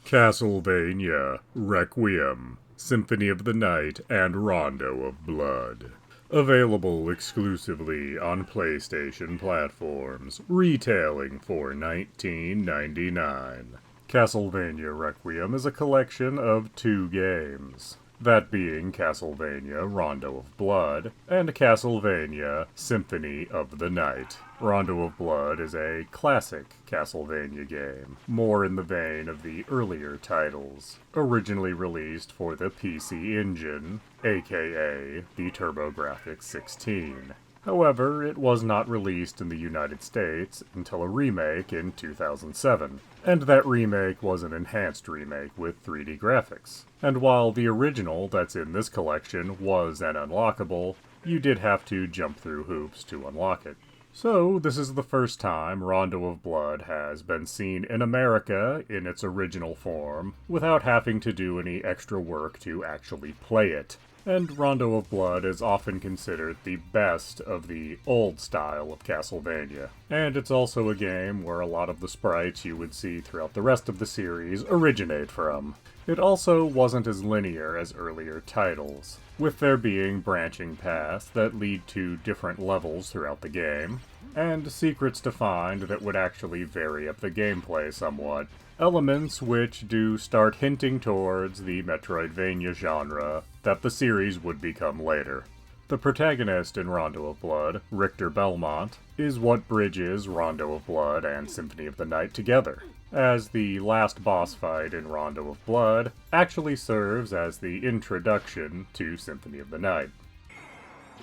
Castlevania Requiem, Symphony of the Night, and Rondo of Blood. Available exclusively on PlayStation platforms, retailing for $19.99. Castlevania Requiem is a collection of 2 games, that being Castlevania Rondo of Blood and Castlevania Symphony of the Night. Rondo of Blood is a classic Castlevania game, more in the vein of the earlier titles, originally released for the PC Engine, aka the TurboGrafx 16. However, it was not released in the United States until a remake in 2007, and that remake was an enhanced remake with 3D graphics. And while the original that's in this collection was an unlockable, you did have to jump through hoops to unlock it. So, this is the first time Rondo of Blood has been seen in America in its original form, without having to do any extra work to actually play it. And Rondo of Blood is often considered the best of the old style of Castlevania. And it's also a game where a lot of the sprites you would see throughout the rest of the series originate from. It also wasn't as linear as earlier titles, with there being branching paths that lead to different levels throughout the game, and secrets to find that would actually vary up the gameplay somewhat. Elements which do start hinting towards the Metroidvania genre that the series would become later. The protagonist in Rondo of Blood, Richter Belmont, is what bridges Rondo of Blood and Symphony of the Night together, as the last boss fight in Rondo of Blood actually serves as the introduction to Symphony of the Night.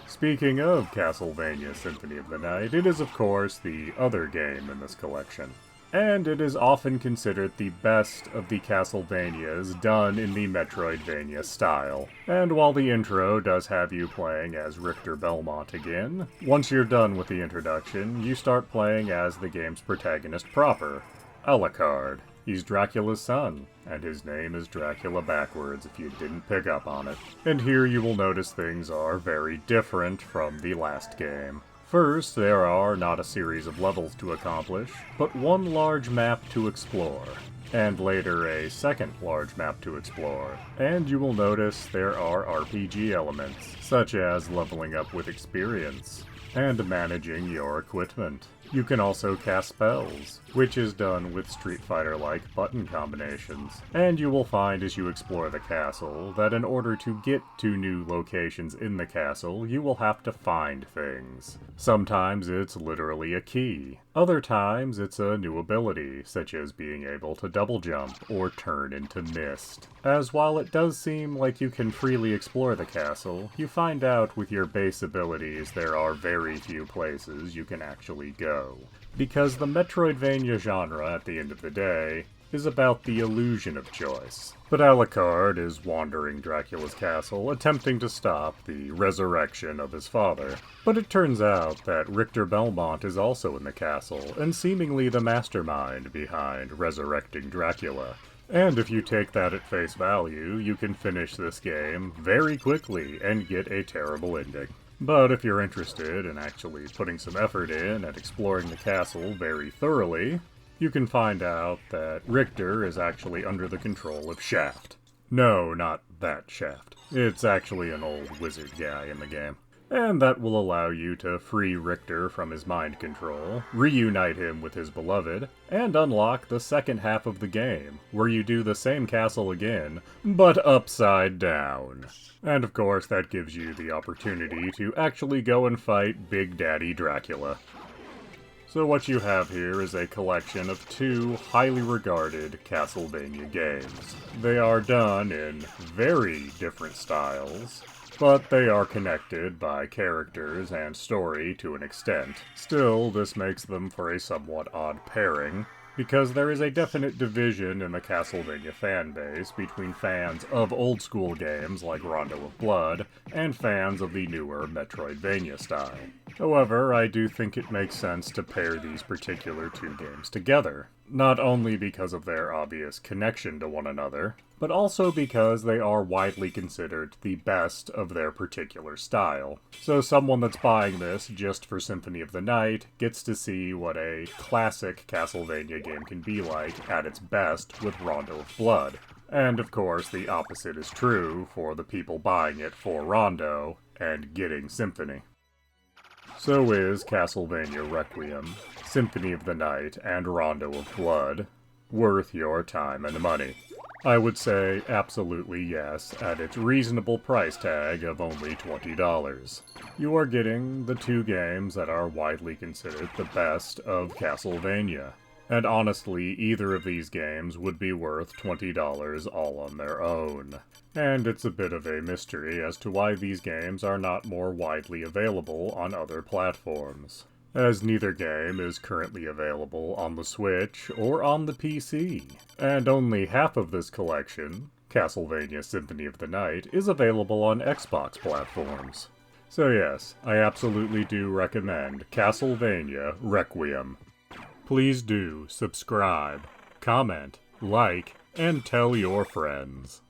Speaking of Castlevania Symphony of the Night, it is of course the other game in this collection. And it is often considered the best of the Castlevanias done in the Metroidvania style. And while the intro does have you playing as Richter Belmont again, once you're done with the introduction, you start playing as the game's protagonist proper, Alucard. He's Dracula's son, and his name is Dracula backwards if you didn't pick up on it. And here you will notice things are very different from the last game. First, there are not a series of levels to accomplish, but one large map to explore, and later a second large map to explore. And you will notice there are RPG elements, such as leveling up with experience, and managing your equipment. You can also cast spells, which is done with Street Fighter-like button combinations. And you will find as you explore the castle that in order to get to new locations in the castle, you will have to find things. Sometimes it's literally a key. Other times it's a new ability, such as being able to double jump or turn into mist. As while it does seem like you can freely explore the castle, you find out with your base abilities there are very few places you can actually go. Because the Metroidvania genre, at the end of the day, is about the illusion of choice. But Alucard is wandering Dracula's castle, attempting to stop the resurrection of his father. But it turns out that Richter Belmont is also in the castle, and seemingly the mastermind behind resurrecting Dracula. And if you take that at face value, you can finish this game very quickly and get a terrible ending. But if you're interested in actually putting some effort in and exploring the castle very thoroughly, you can find out that Richter is actually under the control of Shaft. No, not that Shaft. It's actually an old wizard guy in the game. And that will allow you to free Richter from his mind control, reunite him with his beloved, and unlock the second half of the game, where you do the same castle again, but upside down. And of course that gives you the opportunity to actually go and fight Big Daddy Dracula. So what you have here is a collection of 2 highly regarded Castlevania games. They are done in very different styles, but they are connected by characters and story to an extent. Still, this makes them for a somewhat odd pairing, because there is a definite division in the Castlevania fanbase between fans of old-school games like Rondo of Blood and fans of the newer Metroidvania style. However, I do think it makes sense to pair these particular 2 games together. not only because of their obvious connection to one another, but also because they are widely considered the best of their particular style. So someone that's buying this just for Symphony of the Night gets to see what a classic Castlevania game can be like at its best with Rondo of Blood. And of course, the opposite is true for the people buying it for Rondo and getting Symphony. So is Castlevania Requiem, Symphony of the Night, and Rondo of Blood worth your time and money? I would say absolutely yes, at its reasonable price tag of only $20. You are getting the two games that are widely considered the best of Castlevania. And honestly, either of these games would be worth $20 all on their own. And it's a bit of a mystery as to why these games are not more widely available on other platforms, as neither game is currently available on the Switch or on the PC. And only half of this collection, Castlevania Symphony of the Night, is available on Xbox platforms. So yes, I absolutely do recommend Castlevania Requiem. Please do subscribe, comment, like, and tell your friends.